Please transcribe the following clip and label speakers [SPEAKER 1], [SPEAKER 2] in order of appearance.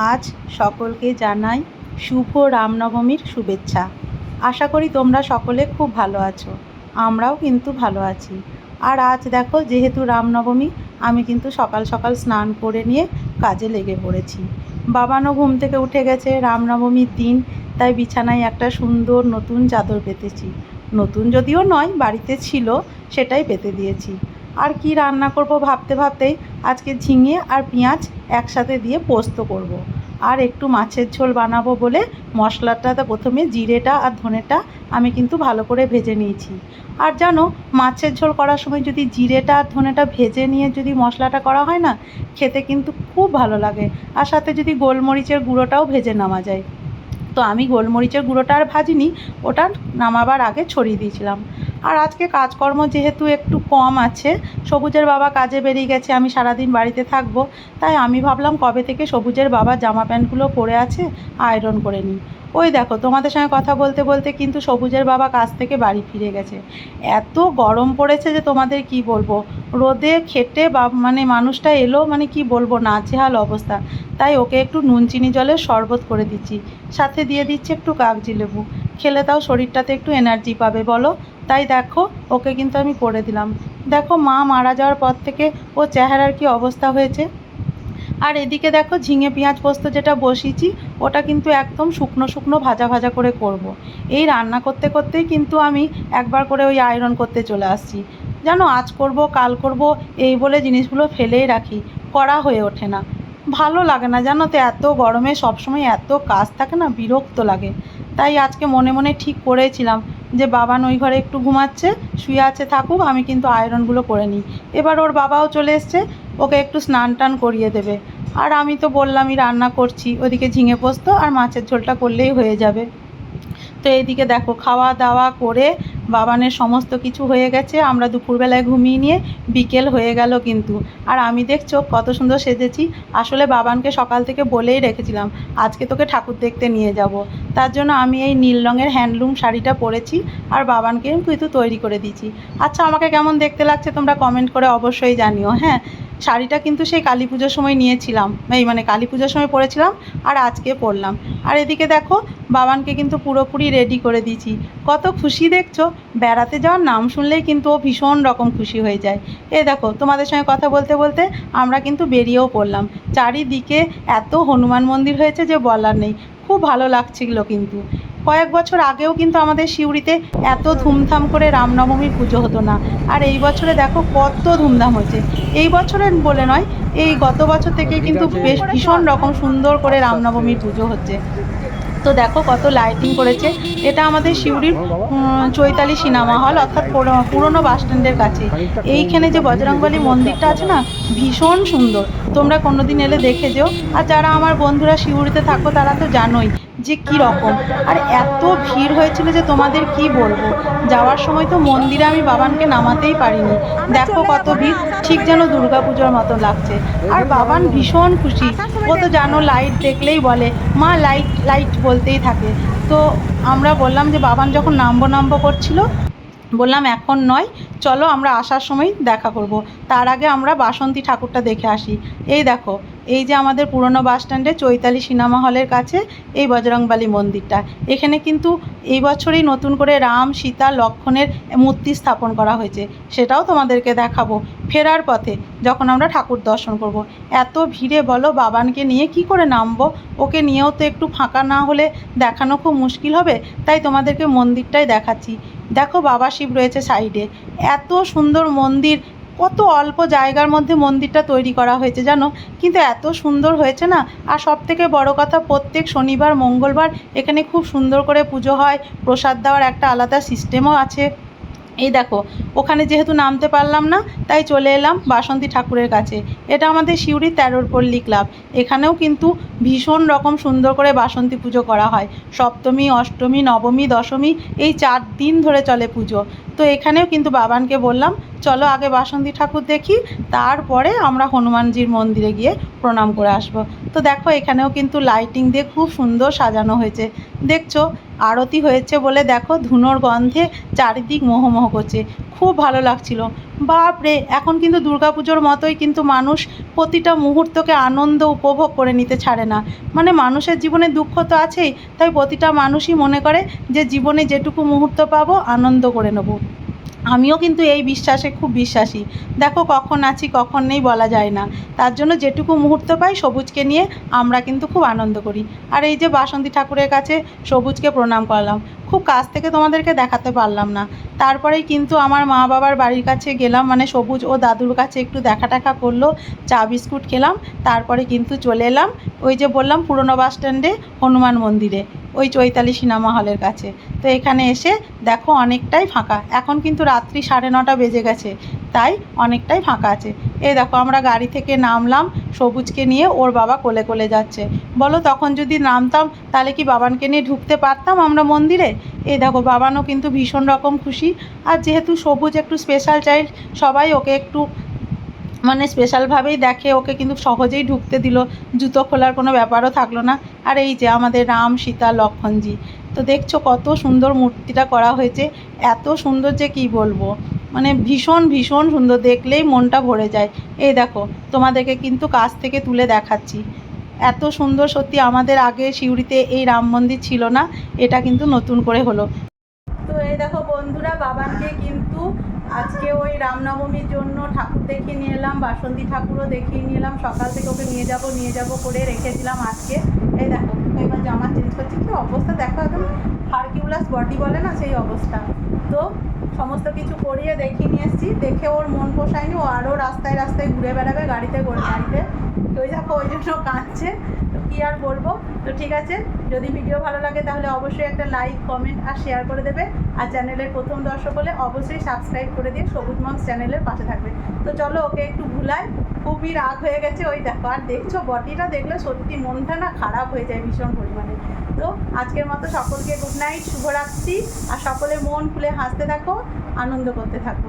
[SPEAKER 1] আজ সকলকে জানাই শুভ রামনবমীর শুভেচ্ছা। আশা করি তোমরা সকলে খুব ভালো আছো, আমরাও কিন্তু ভালো আছি। আর আজ দেখো, যেহেতু রামনবমী, আমি কিন্তু সকাল সকাল স্নান করে নিয়ে কাজে লেগে পড়েছি। বাবানও ঘুম থেকে উঠে গেছে, রামনবমীর দিন, তাই বিছানায় একটা সুন্দর নতুন চাদর পেতেছি। নতুন যদিও নয়, বাড়িতে ছিল, সেটাই পেতে দিয়েছি। আর কি রান্না করব ভাবতে ভাবতেই আজকে ঝিঙে আর পেঁয়াজ একসাথে দিয়ে পোস্ত করব। আর একটু মাছের ঝোল বানাবো বলে মশলাটা প্রথমে জিরেটা আর ধনেটা আমি কিন্তু ভালো করে ভেজে নিয়েছি। আর জানো, মাছের ঝোল করার সময় যদি জিরেটা আর ধনেটা ভেজে নিয়ে যদি মশলাটা করা হয় না, খেতে কিন্তু খুব ভালো লাগে। আর সাথে যদি গোলমরিচের গুঁড়োটাও ভেজে নেওয়া যায়। তো আমি গোলমরিচের গুঁড়োটা আর ভাজিনি, ওটা নামাবার আগে ছড়িয়ে দিয়েছিলাম। আর আজকে কাজকর্ম যেহেতু একটু কম আছে, সবুজের বাবা কাজে বেরিয়ে গেছে, আমি সারাদিন বাড়িতে থাকবো, তাই আমি ভাবলাম কবে থেকে সবুজের বাবা জামা প্যান্টগুলো পরে আছে, আয়রন করে নিই। ওই দেখো, তোমাদের সঙ্গে কথা বলতে বলতে কিন্তু সবুজের বাবা কাজ থেকে বাড়ি ফিরে গেছে। এত গরম পড়েছে যে তোমাদের কি বলবো, রোদে খেটে মানুষটা এলো, কি বলবো, নাজেহাল অবস্থা। তাই ওকে একটু নুন চিনি জলের শরবত করে দিচ্ছি, সাথে দিয়ে দিচ্ছি একটু কাগজি লেবু। খেলে তাও শরীরটাতে একটু এনার্জি পাবে বলো। তাই দেখো, ওকে কিন্তু আমি করে দিলাম। দেখো, মা মারা যাওয়ার পর থেকে ও চেহারার কি অবস্থা হয়েছে। আর এদিকে দেখো, ঝিঙে পেঁয়াজ পোস্ত যেটা বসিয়েছি, ওটা কিন্তু একদম শুকনো শুকনো ভাজা ভাজা করে করব। এই রান্না করতে করতেই কিন্তু আমি একবার করে ওই আয়রন করতে চলে আসছি। জানো, আজ করব কাল করব এই বলে জিনিসগুলো ফেলেই রাখি, করা হয়ে ওঠে না। ভালো লাগে না জানো তো, এত গরমে সবসময় এত কাজ থাকে না, বিরক্ত লাগে। তাই আজকে মনে মনে ঠিক করেছিলাম যে বাবান ওই ঘরে একটু ঘুমাচ্ছে, শুয়ে আছে, থাকুক, আমি কিন্তু আয়রনগুলো করে নিই। এবার ওর বাবাও চলে এসছে, ওকে একটু স্নান টান করিয়ে দেবে। আর আমি তো বললামই রান্না করছি, ওদিকে ঝিঙে পোস্ত আর মাছের ঝোলটা করলেই হয়ে যাবে। তো এইদিকে দেখো, খাওয়া দাওয়া করে বাবানের সমস্ত কিছু হয়ে গেছে, আমরা দুপুরবেলায় ঘুমিয়ে নিয়ে বিকেল হয়ে গেল কিন্তু। আর আমি দেখছো কত সুন্দর সেজেছি। আসলে বাবানকে সকাল থেকে বলেই রেখেছিলাম আজকে তোকে ঠাকুর দেখতে নিয়ে যাব। তার জন্য আমি এই নীল রঙের হ্যান্ডলুম শাড়িটা পরেছি, আর বাবানকে কিন্তু তৈরি করে দিয়েছি। আচ্ছা, আমাকে কেমন দেখতে লাগছে তোমরা কমেন্ট করে অবশ্যই জানিও। হ্যাঁ, শাড়িটা কিন্তু সেই কালী পুজোর সময় নিয়েছিলাম, কালী পুজোর সময় পরেছিলাম, আর আজকে পরলাম। আর এদিকে দেখো, বাবানকে কিন্তু পুরোপুরি রেডি করে দিয়েছি। কত খুশি দেখছো, বেড়াতে যাওয়ার নাম শুনলেই কিন্তু ও ভীষণ রকম খুশি হয়ে যায়। এই দেখো, তোমাদের সঙ্গে কথা বলতে বলতে আমরা কিন্তু বেরিয়েও পড়লাম। চারিদিকে এত হনুমান মন্দির হয়েছে যে বলার নেই, খুব ভালো লাগছিল কিন্তু। কয়েক বছর আগেও কিন্তু আমাদের সিউড়িতে এত ধুমধাম করে রামনবমীর পুজো হতো না। আর এই বছরে দেখো কত ধুমধাম হয়েছে। এই বছরের বলে নয়, এই গত বছর থেকে কিন্তু বেশ ভীষণ রকম সুন্দর করে রামনবমীর পুজো হচ্ছে। তো দেখো কত লাইটিং করেছে। এটা আমাদের সিউড়ির চৈতালি সিনেমা হল, অর্থাৎ পুরনো বাস স্ট্যান্ডের কাছে। এইখানে যে বজরংবলী মন্দিরটা আছে না, ভীষণ সুন্দর। তোমরা কোনোদিন এলে দেখে যেও। আর যারা আমার বন্ধুরা সিউড়িতে থাকো তারা তো জানোই যে কী রকম। আর এত ভিড় হয়েছিল যে তোমাদের কি বলবো, যাওয়ার সময় তো মন্দিরে আমি বাবানকে নামাতেই পারিনি। দেখো কত ভিড়, ঠিক যেন দুর্গাপুজোর মতো লাগছে। আর বাবান ভীষণ খুশি, ও তো জানো লাইট দেখলেই বলে মা লাইট লাইট বলতেই থাকে। তো আমরা বললাম যে বাবান যখন নামবো নামবো করছিল, বললাম এখন নয়, চলো আমরা আসার সময় দেখা করব, তার আগে আমরা বাসন্তী ঠাকুরটা দেখে আসি। এই দেখো, এই যে আমাদের পুরনো বাস স্ট্যান্ডে চৈতালি সিনেমা হলের কাছে এই বজরংবলী মন্দিরটা, এখানে কিন্তু এই বছরেই নতুন করে রাম সীতা লক্ষ্মণের মূর্তি স্থাপন করা হয়েছে, সেটাও তোমাদেরকে দেখাবো ফেরার পথে যখন আমরা ঠাকুর দর্শন করব। এত ভিড়ে বলো বাবানকে নিয়ে কি করে নামবো, ওকে নিয়েও তো একটু ফাঁকা না হলে দেখানো খুব মুশকিল হবে, তাই তোমাদেরকে মন্দিরটাই দেখাচ্ছি। দেখো, বাবা শিব রয়েছে সাইডে, এত সুন্দর মন্দির, কত অল্প জায়গার মধ্যে মন্দিরটা তৈরি করা হয়েছে জানো, কিন্তু এত সুন্দর হয়েছে না। আর সবথেকে বড় কথা, প্রত্যেক শনিবার মঙ্গলবার এখানে খুব সুন্দর করে পুজো হয়, প্রসাদ দেওয়ার একটা আলাদা সিস্টেমও আছে। এই দেখো, ওখানে যেহেতু নামতে পারলাম না, তাই চলে এলাম বাসন্তী ঠাকুরের কাছে। এটা আমাদের সিউড়ি 13 পল্লী ক্লাব। এখানেও কিন্তু ভীষণ রকম সুন্দর করে বাসন্তী পুজো করা হয়। সপ্তমী, অষ্টমী, নবমী, দশমী, এই 4 দিন ধরে চলে পুজো। তো এখানেও কিন্তু বাবানকে বললাম চলো আগে বাসন্তী ঠাকুর দেখি, তারপরে আমরা হনুমানজির মন্দিরে গিয়ে প্রণাম করে আসবো। তো দেখো, এখানেও কিন্তু লাইটিং দিয়ে খুব সুন্দর সাজানো হয়েছে। দেখছো, আরতি হয়েছে বলে দেখো ধুনোর গন্ধে চারিদিক মোহমোহ করছে, খুব ভালো লাগছিল। বাপরে, এখন কিন্তু দুর্গাপুজোর মতোই কিন্তু মানুষ প্রতিটা মুহূর্তকে আনন্দ উপভোগ করে নিতে ছাড়ে না। মানে মানুষের জীবনে দুঃখ তো আছেই, তাই প্রতিটা মানুষই মনে করে যে জীবনে যেটুকু মুহূর্ত পাবো আনন্দ করে নেবো। আমিও কিন্তু এই বিশ্বাসে খুব বিশ্বাসী। দেখো কখন আছি কখন নেই বলা যায় না। তার জন্য যেটুকু মুহূর্ত পাই সবুজকে নিয়ে আমরা কিন্তু খুব আনন্দ করি। আর এই যে বাসন্তী ঠাকুরের কাছে সবুজকে প্রণাম করলাম। খুব কাছ থেকে তোমাদেরকে দেখাতে পারলাম না। তারপরেই কিন্তু আমার মা বাবার বাড়ির কাছে গেলাম, মানে সবুজ ও দাদুর কাছে একটু দেখা টেখা করলো, চা বিস্কুট খেলাম। তারপরে কিন্তু চলে এলাম ওই যে বললাম পুরনো বাস স্ট্যান্ডে হনুমান মন্দিরে, ওই চৈতালি সিনেমা হলের কাছে। তো এখানে এসে দেখো অনেকটাই ফাঁকা, এখন কিন্তু রাত্রি 9:30 বেজে গেছে, তাই অনেকটাই ফাঁকা আছে। এই দেখো আমরা গাড়ি থেকে নামলাম, সবুজকে নিয়ে ওর বাবা কোলে কোলে যাচ্ছে। বলো তখন যদি নামতাম তাহলে কি বাবানকে নিয়ে ঢুকতে পারতাম আমরা মন্দিরে? এই দেখো বাবানও কিন্তু ভীষণ রকম খুশি। আর যেহেতু সবুজ একটু স্পেশাল চাইল্ড, সবাই ওকে একটু মানে স্পেশালভাবেই দেখে, ওকে কিন্তু সহজেই ঢুকতে দিল, জুতো খোলার কোনো ব্যাপারও থাকলো না। আর এই যে আমাদের রাম সীতা লক্ষ্মণজি, তো দেখছো কত সুন্দর মূর্তিটা করা হয়েছে, এত সুন্দর যে কী বলবো, মানে ভীষণ ভীষণ সুন্দর, দেখলেই মনটা ভরে যায়। এই দেখো তোমাদেরকে কিন্তু কাছ থেকে তুলে দেখাচ্ছি, এত সুন্দর সত্যি। আমাদের আগে সিউড়িতে এই রাম মন্দির ছিল না, এটা কিন্তু নতুন করে হলো। তো এই দেখো বন্ধুরা, বাবানকে কিন্তু আজকে ওই রামনবমীর জন্য ঠাকুর দেখিয়ে নিয়ে এলাম, বাসন্তী ঠাকুরও দেখিয়ে নিয়ে এলাম। সকাল থেকে ওকে নিয়ে যাব করে রেখেছিলাম আজকে। এই দেখো এবার জামা চেঞ্জ করছি, কি অবস্থা দেখো, একদম হারকিউলাস বডি বলে না সেই অবস্থা। তো সমস্ত কিছু করিয়ে দেখিয়ে নিয়ে এসেছি, দেখে ওর মন পোষায়নি, ও আরও রাস্তায় রাস্তায় ঘুরে বেড়াবে গাড়িতে গাড়িতে। তো ওই দেখো ওই জন্য কাঁদছে। তো কী আর বলবো। তো ঠিক আছে, যদি ভিডিও ভালো লাগে তাহলে অবশ্যই একটা লাইক কমেন্ট আর শেয়ার করে দেবে। আর চ্যানেলের প্রথম দর্শক হলে অবশ্যই সাবস্ক্রাইব করে দিয়ে সবুজ মমস চ্যানেলের পাশে থাকবে। তো চলো ওকে একটু ভুলাই, খুবই রাগ হয়ে গেছে ওই দেখো। আর দেখছো বডিটা দেখলে সত্যি মনটা না খারাপ হয়ে যায় ভীষণ পরিমাণে। তো আজকের মতো সকলকে গুড নাইট, শুভরাত্রি। আর সকলে মন খুলে হাসতে থাকো, আনন্দ করতে থাকো।